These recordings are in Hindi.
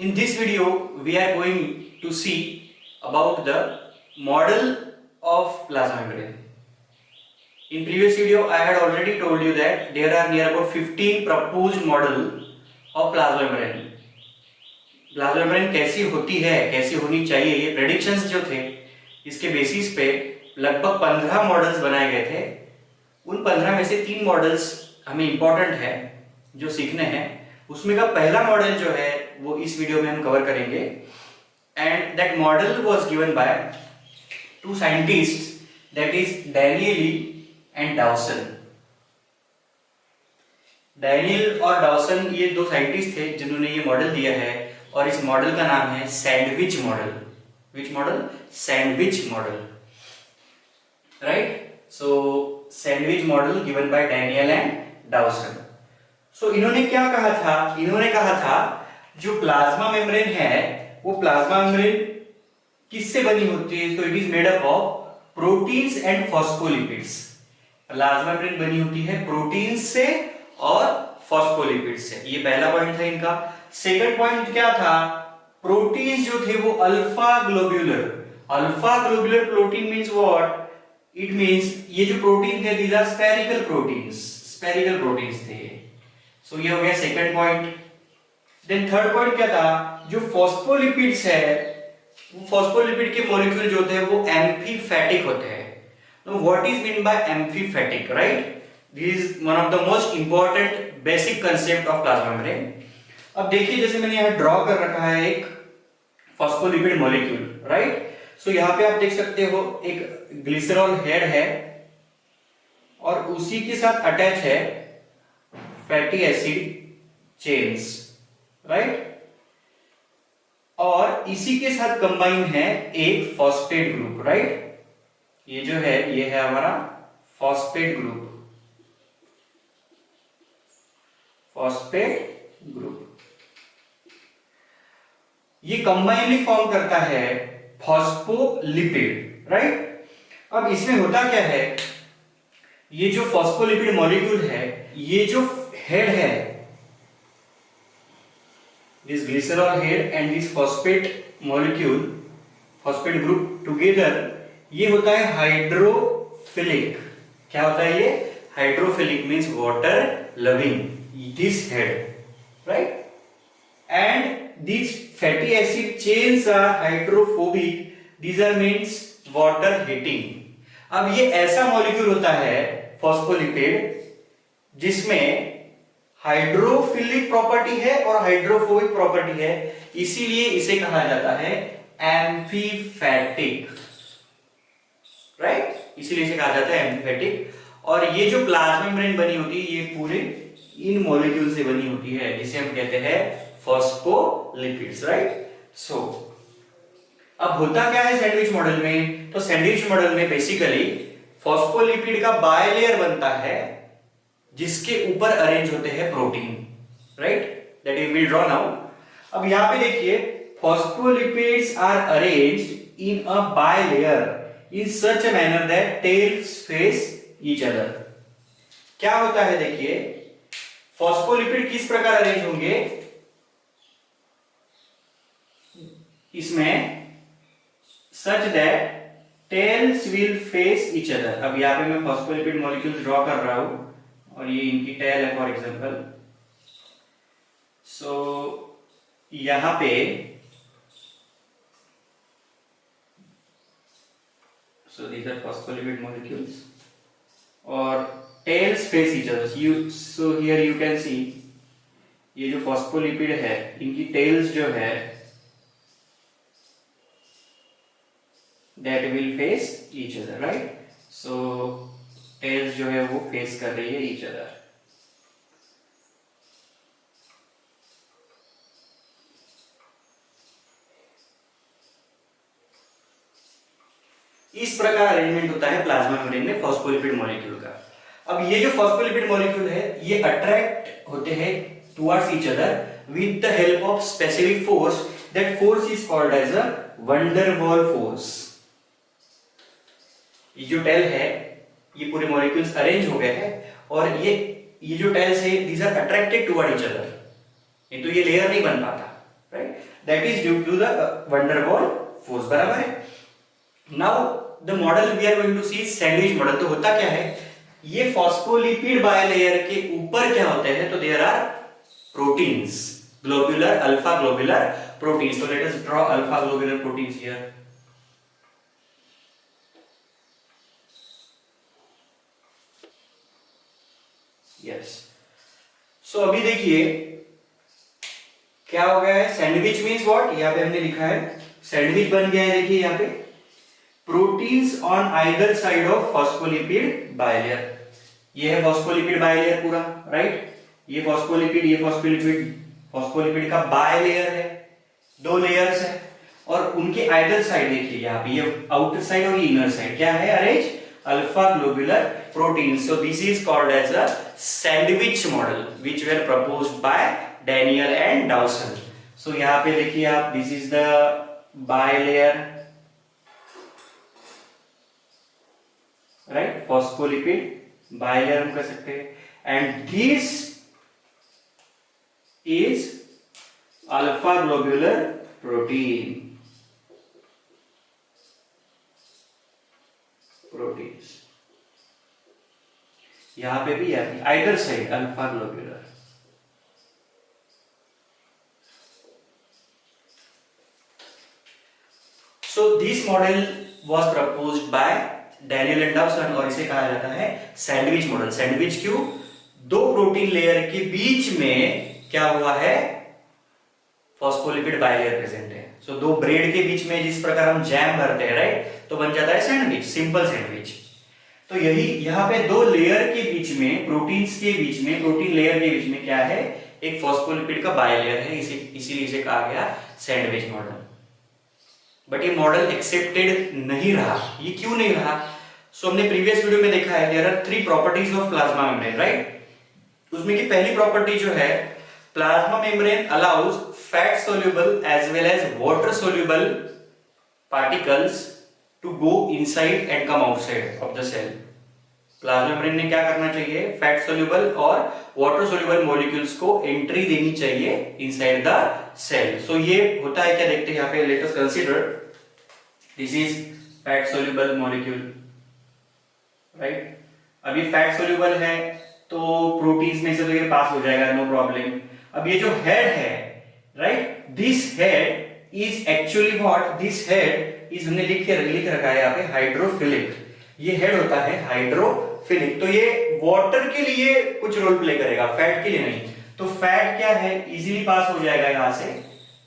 In this video, we are going to see about the model of plasma membrane. In previous video, I had already told you that there are near about 15 proposed model of plasma membrane. Plasma membrane कैसी होती है, कैसी होनी चाहिए, ये प्रेडिक्शंस जो थे, इसके बेसिस पे लगभग 15 मॉडल्स बनाए गए थे। उन 15 में से 3 मॉडल्स हमें इंपॉर्टेंट है जो सीखने हैं। उसमें का पहला मॉडल जो है वो इस वीडियो में हम कवर करेंगे। And that model was given by 2 scientists, that is Danielli and Davson. Daniel और डाउसन ये 2 साइंटिस्ट थे जिन्होंने ये मॉडल दिया है, और इस मॉडल का नाम है sandwich model. Which model? Sandwich model, right? So sandwich model given by Daniel and Davson. So इन्होंने क्या कहा था? इन्होंने कहा था जो प्लाज्मा मेम्ब्रेन है वो प्लाज्मा मेम्ब्रेन किससे बनी होती है? तो it is made up of proteins and phospholipids. Plasma membrane बनी होती है प्रोटीन से और फॉस्फोलिपिड से। ये पहला पॉइंट था इनका। सेकंड पॉइंट क्या था? प्रोटीन्स जो थे वो alpha globular. Alpha globular protein means what? It means ये जो प्रोटीन थे these are spherical proteins. Spherical proteins थे। सो ये हो गया second point. Then third point क्या था? जो फॉस्फोलिपिड्स है वो फॉस्फोलिपिड के मॉलिक्यूल जो होते हैं वो एम्फीफैटिक होते हैं। Now what is meant by amphipathic, right? This is one of the most important basic concept of plasma membrane. अब देखिए जैसे मैंने यहाँ ड्रॉ कर रखा है एक फॉस्फोलिपिड मॉलिक्यूल, राइट? सो यहाँ पे आप देख सकते हो एक ग्लिसरॉल हेड है और उसी के साथ अटैच है फैटी एसिड चेन्स, राइट? और इसी के साथ कंबाइन है एक फॉस्फेट ग्रुप, राइट? ये जो है ये है हमारा फॉस्फेट ग्रुप। फॉस्फेट ग्रुप ये कंबाइनली फॉर्म करता है फॉस्फोलिपिड, राइट? अब इसमें होता क्या है? ये जो फॉस्फोलिपिड मॉलिक्यूल है, ये जो हेड है, this glycerol head and this phosphate molecule, phosphate group together, ये होता है हाइड्रोफिलिक। क्या होता है ये? Hydrophilic means water loving, this head, right? And these fatty acid chains are hydrophobic, these are means water hating। अब ये ऐसा मॉलिक्यूल होता है फॉस्फोलिपिड जिसमें हाइड्रोफिलिक प्रॉपर्टी है और हाइड्रोफोबिक प्रॉपर्टी है, इसीलिए इसे कहा जाता है एम्फीफैटिक, राइट? इसीलिए इसे कहा जाता है एम्फीफैटिक। और ये जो प्लाज्मा मेम्ब्रेन बनी होती है ये पूरे इन मॉलिक्यूल से बनी होती है जिसे हम कहते हैं फॉस्फोलिपिड्स, राइट? सो अब होता क्या है सैंडविच मॉडल में? तो सैंडविच मॉडल में बेसिकली फॉस्फोलिपिड का बायलेयर बनता है जिसके ऊपर अरेंज होते हैं protein, right? That we will draw now. अब यहां पे देखिए phospholipids are arranged in a bilayer in such a manner that tails face each other. क्या होता है देखिए, फॉस्फोलिपिड किस प्रकार अरेंज होंगे? इसमें such that tells will face each other. अब यहां पे मैं फॉस्फोलिपिड मॉलिक्यूल ड्रॉ कर रहा हूं और ये इनकी टेल है फॉर एग्जांपल। सो यहां पे so these are phospholipid molecules और tails face each other। so here you can see ये जो फॉस्फोलिपिड है इनकी टेल्स जो है that will face each other, right? so tails जो है वो फेस कर रही है each other। इस प्रकार अरेंजमेंट होता है प्लाज्मा मेम्ब्रेन में फॉस्फोलिपिड मॉलिक्यूल का। अब ये जो फॉस्फोलिपिड मॉलिक्यूल है ये अट्रैक्ट होते हैं towards each other with the help of specific force. That force is called as a van der Waals force. ये जो टेल है ये पूरे मॉलिक्यूल्स अरेंज हो गए हैं और ये जो टेल्स है these are attracted toward each other, नहीं तो ये लेयर नहीं बन पाता, right? That is due to the van der Waals force, बराबर है। Now the model we are going to see sandwich model. तो होता क्या है, ये फॉस्फोलिपिड बायलेयर के ऊपर क्या होते हैं, तो there are proteins, globular, alpha globular proteins. So let us draw alpha globular proteins here. Yes. So अभी देखिए क्या हो गया है, सैंडविच मीन्स व्हाट, यहाँ पे हमने लिखा है सैंडविच बन गया है। देखिए यहाँ पे proteins on either side of phospholipid bilayer. ये है फॉस्फोलिपिड बायलेयर पूरा, राइट। ये फॉस्फोलिपिड, ये फॉस्फोलिपिड, फॉस्फोलिपिड का बायलेयर है, दो लेयर्स है। और उनके आइदर साइड देखिए यहाँ पे, ये आउटर साइड और ये इनर साइड क्या है, arrange alpha globular protein. So this is called as a sandwich model which were proposed by Daniel and Davson. So यहाँ पे देखिए आप, this is the bilayer, right, phospholipid bilayer हम कह सकते हैं, and this is alpha globular protein, proteins. यहां पे भी either side alpha globular. So this model was proposed by Daniel and Davson और इसे कहा जाता है सैंडविच मॉडल। सैंडविच क्यों, दो प्रोटीन लेयर के बीच में क्या हुआ है, फॉस्फोलिपिड बायलेयर प्रेजेंट है। सो दो ब्रेड के बीच में जिस प्रकार हम जैम भरते हैं, राइट, तो बन जाता है सैंडविच, सिंपल सैंडविच। तो यही यहाँ पे दो लेयर के बीच में, प्रोटीन्स के बीच में, प्रोटीन लेयर के बीच में क्या है, एक फॉस्फोलिपिड का बायलेयर है, इसीलिए इसे कहा गया सैंडविच मॉडल। बट ये मॉडल एक्सेप्टेड नहीं रहा। ये क्यों नहीं रहा, सो हमने प्रीवियस वीडियो में देखा है, there are 3 properties of plasma membrane, right. उसमें की पहली प्रॉपर्टी जो है, plasma membrane allows fat soluble as well as water soluble particles to go inside and come outside of the cell. Plasma membrane ने क्या करना चाहिए, फैट सोल्यूबल और वाटर सोल्यूबल मॉलिक्यूल्स को एंट्री देनी चाहिए इनसाइड द सेल। सो ये होता है क्या, देखते हैं यहाँ पे, late us consider this is fat soluble molecule, right. अभी फैट सोल्यूबल है तो प्रोटीन्स में से तो ये पास हो जाएगा, नो प्रॉब्लम। अब ये जो हेड है, right, this head is actually what, this head is, हमने लिख रखा है यहाँ पे हाइड्रोफिलिक। ये हेड होता है हाइड्रोफिलिक, तो ये वाटर के लिए कुछ रोल प्ले करेगा, फैट के लिए नहीं। तो फैट क्या है, इजीली पास हो जाएगा यहां से।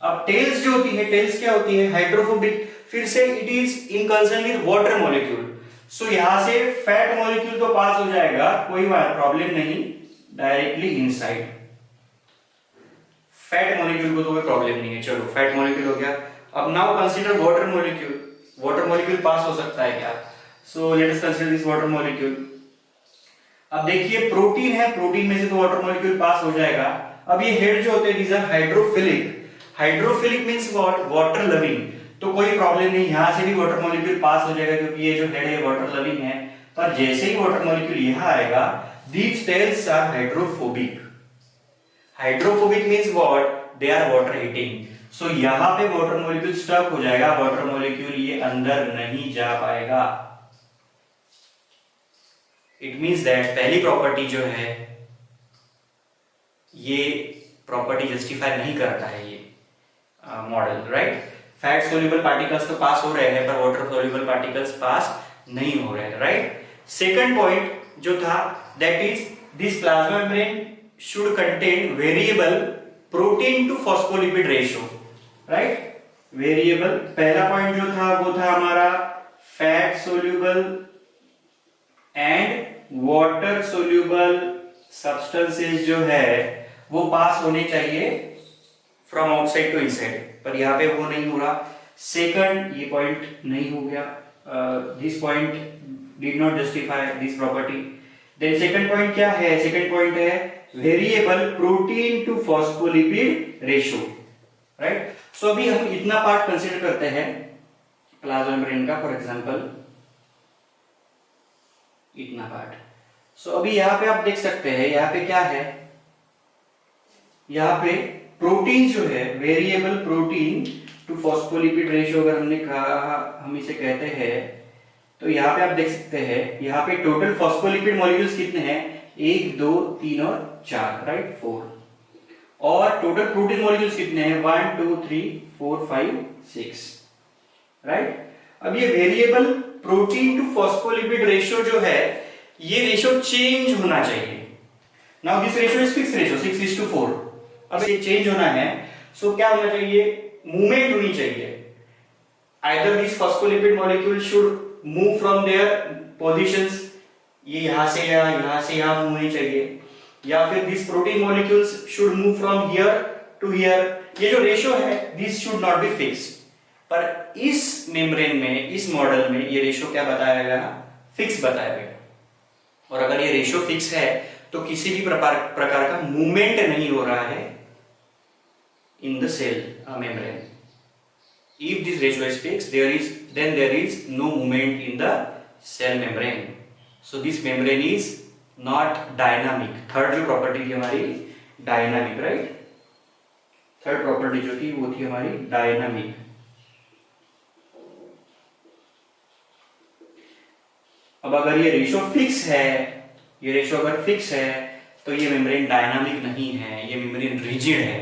अब टेल्स जो होती है, टेल्स क्या होती है, हाइड्रोफोबिक, फिर से it is in concern with water molecule. So यहां से फैट मॉलिक्यूल तो पास हो जाएगा, कोई प्रॉब्लम नहीं, डायरेक्टली इनसाइड। फैट मॉलिक्यूल को तो कोई प्रॉब्लम नहीं है, चलो फैट मॉलिक्यूल हो गया। अब now consider water molecule, water molecule pass हो सकता है क्या, so let us consider this water molecule. अब देखिए प्रोटीन है, प्रोटीन में से तो वाटर मॉलिक्यूल पास हो जाएगा। अब ये हेड जो होते हैं, these are hydrophilic. Hydrophilic means what, water loving, तो कोई प्रॉब्लम नहीं, यहां से भी वाटर मॉलिक्यूल पास हो जाएगा क्योंकि ये जो हेड है वाटर लविंग है। पर जैसे ही वाटर मॉलिक्यूल यहां आएगा, these tails are hydrophobic. Hydrophobic means what, they are water heating. So यहां पे वाटर मॉलिक्यूल स्टक हो जाएगा, वाटर मॉलिक्यूल ये अंदर नहीं जा पाएगा। इट मींस दैट पहली प्रॉपर्टी जो है, ये प्रॉपर्टी जस्टिफाई नहीं करता है ये model, right. Fat soluble particles तो पास हो रहे हैं, पर वाटर सोल्यूबल पार्टिकल्स पास नहीं हो रहे हैं, राइट। सेकंड पॉइंट जो था, that is this plasma membrane should contain variable protein to phospholipid ratio, right. Variable, पहला पॉइंट जो था वो था हमारा fat soluble and water soluble substances जो है वो पास होने चाहिए फ्रॉम आउटसाइड टू इनसाइड, पर यहाँ पे वो नहीं हो रहा। सेकंड, ये पॉइंट नहीं हो गया, this point did not justify this property. Then second point क्या है, सेकंड पॉइंट है variable protein to phospholipid ratio, right. So अभी हम इतना पार्ट कंसीडर करते हैं प्लाज्मा मेम्ब्रेन का, फॉर एग्जांपल इतना पार्ट। सो अभी यहां पे आप देख सकते हैं, यहां पे क्या है, यहां पे प्रोटीन जो है, variable protein to phospholipid ratio अगर हमने कहा, हम इसे कहते हैं, तो यहाँ पे आप देख सकते हैं, यहाँ पे टोटल फॉस्फोलिपिड मॉलिक्यूल्स कितने हैं, 1 2 3 और 4, राइट, 4। और टोटल प्रोटीन मॉलिक्यूल्स कितने हैं, 1 2 3 4 5 6, राइट। अब ये variable protein to phospholipid ratio जो है, ये रेशियो चेंज होना चाहिए। Now this ratio is fix ratio 6:4। अब ये चेंज होना है, सो क्या होना चाहिए, मूवमेंट होनी चाहिए। Either this phospholipid molecule should move from their positions, ये यहां से यहां मूव होनी चाहिए, या फिर this protein molecules should move from here to here. ये जो रेशियो है, this should not be fix. पर इस मेम्ब्रेन में, इस मॉडल में ये रेशियो क्या बताया गया, फिक्स बताया गया। और अगर ये रेशियो फिक्स है तो किसी भी प्रकार का मूवमेंट नहीं हो रहा है in the cell membrane. If this ratio is fixed, then there is no movement in the cell membrane. So this membrane is not dynamic. Third जो प्रॉपर्टी थी हमारी डायनामिक, राइट। थर्ड प्रॉपर्टी जो थी वो थी हमारी डायनामिक। अब अगर ये रेशियो फिक्स है, ये रेशियो अगर फिक्स है, तो ये मेम्ब्रेन डायनामिक नहीं है, ये मेम्ब्रेन रिजिड है,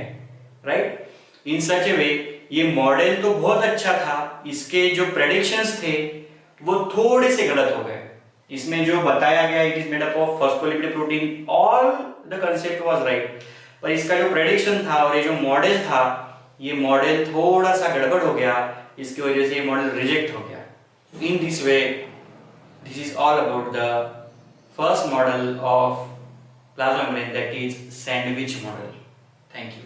राइट। इन सच ए वे ये मॉडल तो बहुत अच्छा था, इसके जो प्रेडिक्शंस थे वो थोड़े से गलत हो गए। इसमें जो बताया गया, it is made up of phospholipid protein, all the concept was right, पर इसका जो प्रेडिक्शन था और ये जो मॉडल था, ये मॉडल थोड़ा सा गड़बड़ हो गया, इसकी वजह से ये मॉडल रिजेक्ट हो गया। In this way, this is all about the first model of plasma membrane, that is sandwich model. Thank you.